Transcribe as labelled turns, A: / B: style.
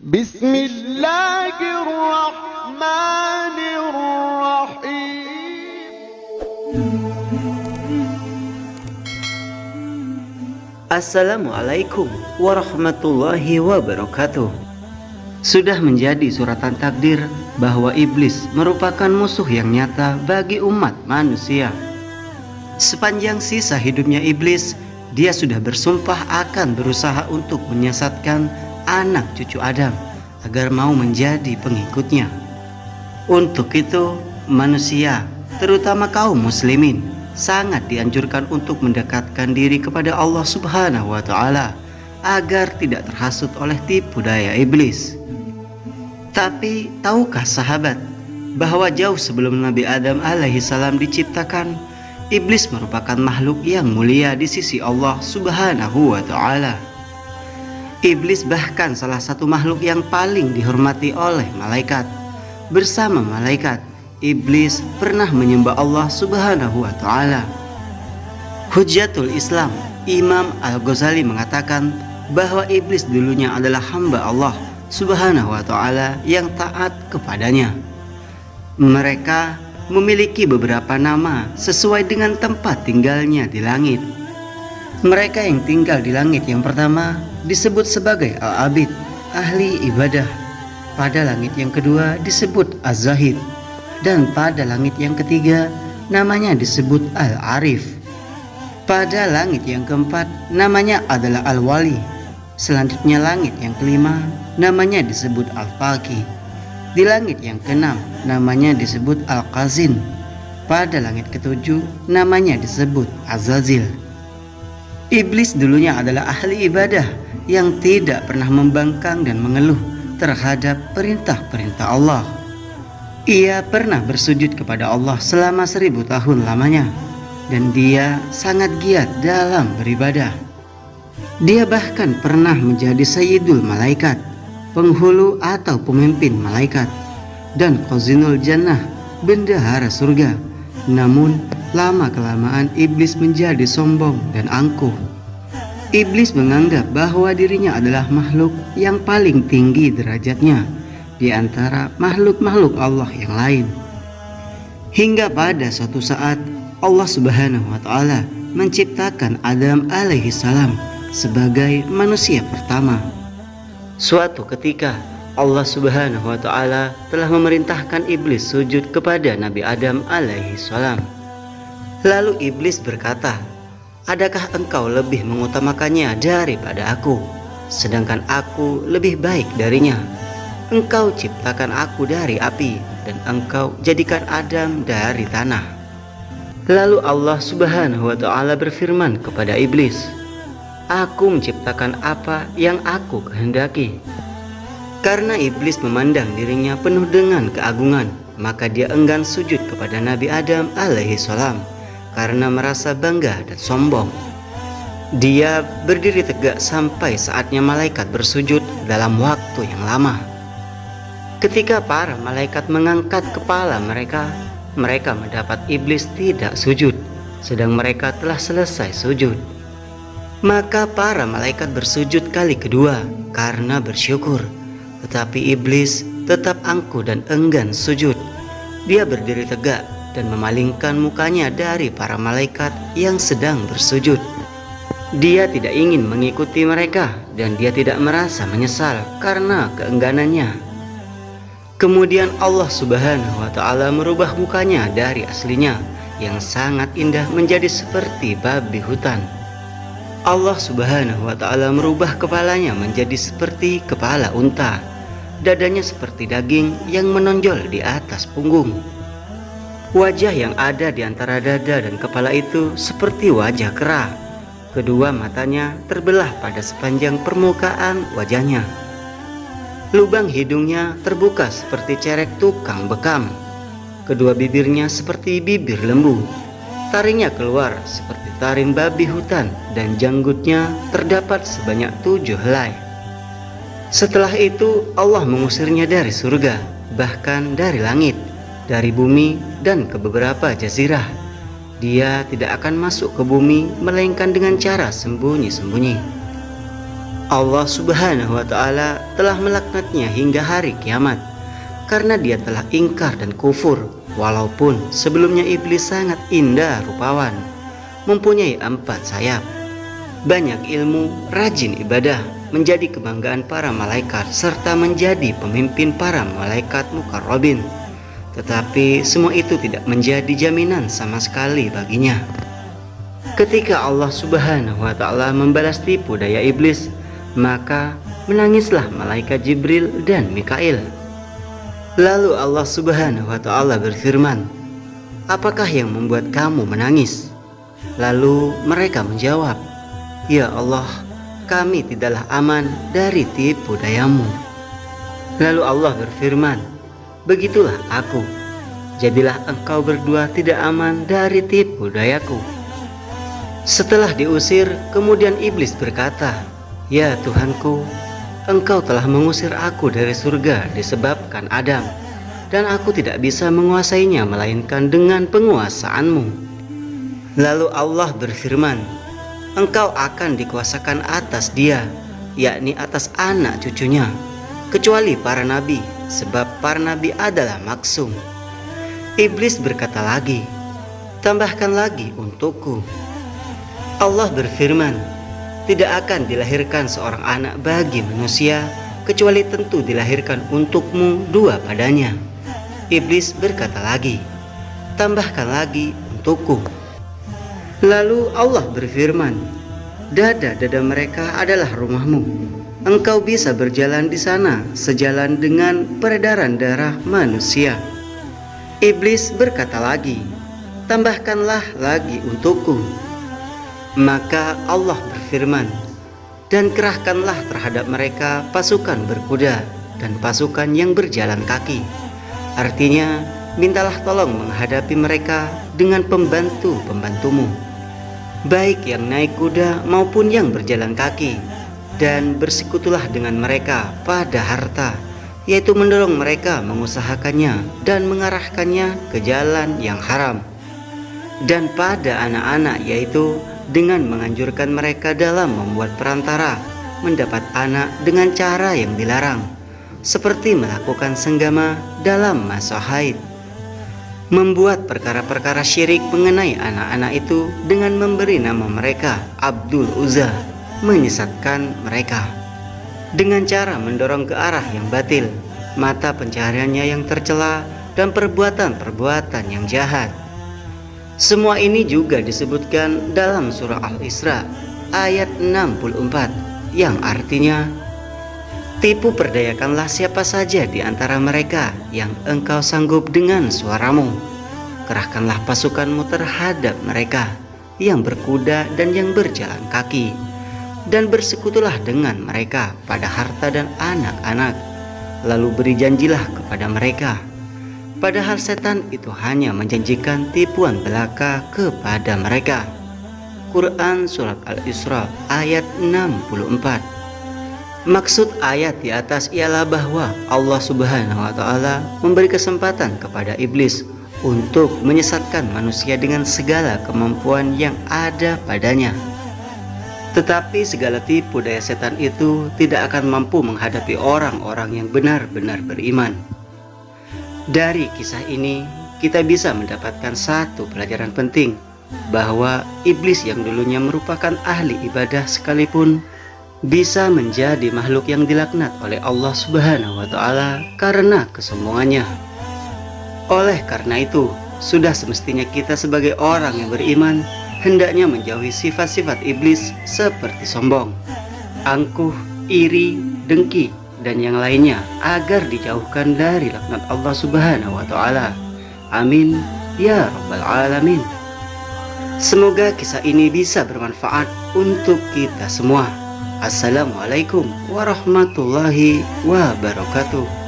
A: Bismillahirrahmanirrahim.
B: Assalamualaikum warahmatullahi wabarakatuh. Sudah menjadi suratan takdir bahwa iblis merupakan musuh yang nyata bagi umat manusia. Sepanjang sisa hidupnya iblis, dia sudah bersumpah akan berusaha untuk menyesatkan anak cucu Adam agar mau menjadi pengikutnya. Untuk itu, manusia, terutama kaum muslimin, sangat dianjurkan untuk mendekatkan diri kepada Allah Subhanahu wa Ta'ala agar tidak terhasut oleh tipu daya iblis. Tapi tahukah sahabat bahwa jauh sebelum Nabi Adam alaihissalam diciptakan, iblis merupakan makhluk yang mulia di sisi Allah Subhanahu wa Ta'ala. Iblis bahkan salah satu makhluk yang paling dihormati oleh malaikat. Bersama malaikat, iblis pernah menyembah Allah Subhanahu wa Ta'ala. Hujjatul Islam Imam Al-Ghazali mengatakan bahwa iblis dulunya adalah hamba Allah Subhanahu wa Ta'ala yang taat kepadanya. Mereka memiliki beberapa nama sesuai dengan tempat tinggalnya di langit. Mereka yang tinggal di langit yang pertama disebut sebagai Al-Abid, ahli ibadah. Pada langit yang kedua disebut Az-Zahid, dan pada langit yang ketiga namanya disebut Al-Arif. Pada langit yang keempat namanya adalah Al-Wali. Selanjutnya langit yang kelima namanya disebut Al-Faqih. Di langit yang keenam namanya disebut Al-Qazin. Pada langit ketujuh namanya disebut Azazil. Iblis dulunya adalah ahli ibadah yang tidak pernah membangkang dan mengeluh terhadap perintah-perintah Allah. Ia pernah bersujud kepada Allah selama 1000 tahun lamanya, dan dia sangat giat dalam beribadah. Dia bahkan pernah menjadi Sayyidul Malaikat, penghulu atau pemimpin malaikat, dan Qazinul Jannah, bendahara surga. Namun lama-kelamaan iblis menjadi sombong dan angkuh. Iblis menganggap bahwa dirinya adalah makhluk yang paling tinggi derajatnya di antara makhluk-makhluk Allah yang lain. Hingga pada suatu saat Allah Subhanahu wa Ta'ala menciptakan Adam alaihissalam sebagai manusia pertama. Suatu ketika Allah Subhanahu wa Ta'ala telah memerintahkan iblis sujud kepada Nabi Adam alaihissalam. Lalu iblis berkata, "Adakah engkau lebih mengutamakannya daripada aku, sedangkan aku lebih baik darinya? Engkau ciptakan aku dari api, dan engkau jadikan Adam dari tanah." Lalu Allah Subhanahu wa Ta'ala berfirman kepada iblis, "Aku menciptakan apa yang aku kehendaki." Karena iblis memandang dirinya penuh dengan keagungan, maka dia enggan sujud kepada Nabi Adam alaihissalam karena merasa bangga dan sombong. Dia berdiri tegak sampai saatnya malaikat bersujud dalam waktu yang lama. Ketika para malaikat mengangkat kepala mereka mendapat iblis tidak sujud, sedang mereka telah selesai sujud. Maka para malaikat bersujud kali kedua karena bersyukur. Tetapi iblis tetap angkuh dan enggan sujud. Dia berdiri tegak dan memalingkan mukanya dari para malaikat yang sedang bersujud. Dia tidak ingin mengikuti mereka, dan dia tidak merasa menyesal karena keengganannya. Kemudian Allah Subhanahu wa Ta'ala merubah mukanya dari aslinya yang sangat indah menjadi seperti babi hutan. Allah Subhanahu wa Ta'ala merubah kepalanya menjadi seperti kepala unta, dadanya seperti daging yang menonjol di atas punggung. Wajah yang ada di antara dada dan kepala itu seperti wajah kera. Kedua matanya terbelah pada sepanjang permukaan wajahnya. Lubang hidungnya terbuka seperti cerek tukang bekam. Kedua bibirnya seperti bibir lembu. Taringnya keluar seperti taring babi hutan, dan janggutnya terdapat sebanyak 7 helai. Setelah itu Allah mengusirnya dari surga, bahkan dari langit, dari bumi, dan ke beberapa jazirah. Dia tidak akan masuk ke bumi melainkan dengan cara sembunyi-sembunyi. Allah Subhanahu wa Ta'ala telah melaknatnya hingga hari kiamat karena dia telah ingkar dan kufur, walaupun sebelumnya iblis sangat indah rupawan, mempunyai 4 sayap, banyak ilmu, rajin ibadah, menjadi kebanggaan para malaikat serta menjadi pemimpin para malaikat mukarrabin. Tetapi semua itu tidak menjadi jaminan sama sekali baginya. Ketika Allah Subhanahu wa Ta'ala membalas tipu daya iblis, maka menangislah malaikat Jibril dan Mikail. Lalu Allah Subhanahu wa Ta'ala berfirman, "Apakah yang membuat kamu menangis?" Lalu mereka menjawab, "Ya Allah, kami tidaklah aman dari tipu dayamu." Lalu Allah berfirman, "Begitulah aku, jadilah engkau berdua tidak aman dari tipu dayaku." Setelah diusir, kemudian iblis berkata, "Ya Tuhanku, Engkau telah mengusir aku dari surga disebabkan Adam, dan aku tidak bisa menguasainya melainkan dengan penguasaan-Mu." Lalu Allah berfirman, "Engkau akan dikuasakan atas dia, yakni atas anak cucunya, kecuali para nabi, sebab para nabi adalah maksum." Iblis berkata lagi, "Tambahkan lagi untukku." Allah berfirman, "Tidak akan dilahirkan seorang anak bagi manusia, kecuali tentu dilahirkan untukmu 2 padanya." Iblis berkata lagi, "Tambahkan lagi untukku." Lalu Allah berfirman, "Dada-dada mereka adalah rumahmu. Engkau bisa berjalan di sana sejalan dengan peredaran darah manusia." Iblis berkata lagi, "Tambahkanlah lagi untukku." Maka Allah berfirman, "Dan kerahkanlah terhadap mereka pasukan berkuda dan pasukan yang berjalan kaki." Artinya, mintalah tolong menghadapi mereka dengan pembantu-pembantumu, baik yang naik kuda maupun yang berjalan kaki, dan bersekutulah dengan mereka pada harta, yaitu mendorong mereka mengusahakannya dan mengarahkannya ke jalan yang haram, dan pada anak-anak, yaitu dengan menganjurkan mereka dalam membuat perantara mendapat anak dengan cara yang dilarang, seperti melakukan senggama dalam masa haid, membuat perkara-perkara syirik mengenai anak-anak itu dengan memberi nama mereka Abdul Uzza, menyesatkan mereka dengan cara mendorong ke arah yang batil, mata pencahariannya yang tercela, dan perbuatan-perbuatan yang jahat. Semua ini juga disebutkan dalam surah Al-Isra ayat 64 yang artinya, "Tipu perdayakanlah siapa saja di antara mereka yang engkau sanggup dengan suaramu. Kerahkanlah pasukanmu terhadap mereka yang berkuda dan yang berjalan kaki, dan bersekutulah dengan mereka pada harta dan anak-anak. Lalu beri janjilah kepada mereka. Padahal setan itu hanya menjanjikan tipuan belaka kepada mereka." Quran Surat Al-Isra ayat 64. Maksud ayat di atas ialah bahwa Allah Subhanahu wa Ta'ala memberi kesempatan kepada iblis untuk menyesatkan manusia dengan segala kemampuan yang ada padanya. Tetapi segala tipu daya setan itu tidak akan mampu menghadapi orang-orang yang benar-benar beriman. Dari kisah ini kita bisa mendapatkan satu pelajaran penting, bahwa iblis yang dulunya merupakan ahli ibadah sekalipun bisa menjadi makhluk yang dilaknat oleh Allah Subhanahu wa Ta'ala karena kesombongannya. Oleh karena itu, sudah semestinya kita sebagai orang yang beriman hendaknya menjauhi sifat-sifat iblis seperti sombong, angkuh, iri, dengki, dan yang lainnya, agar dijauhkan dari laknat Allah Subhanahu wa Ta'ala. Amin ya rabbal alamin. Semoga kisah ini bisa bermanfaat untuk kita semua. Assalamualaikum warahmatullahi wabarakatuh.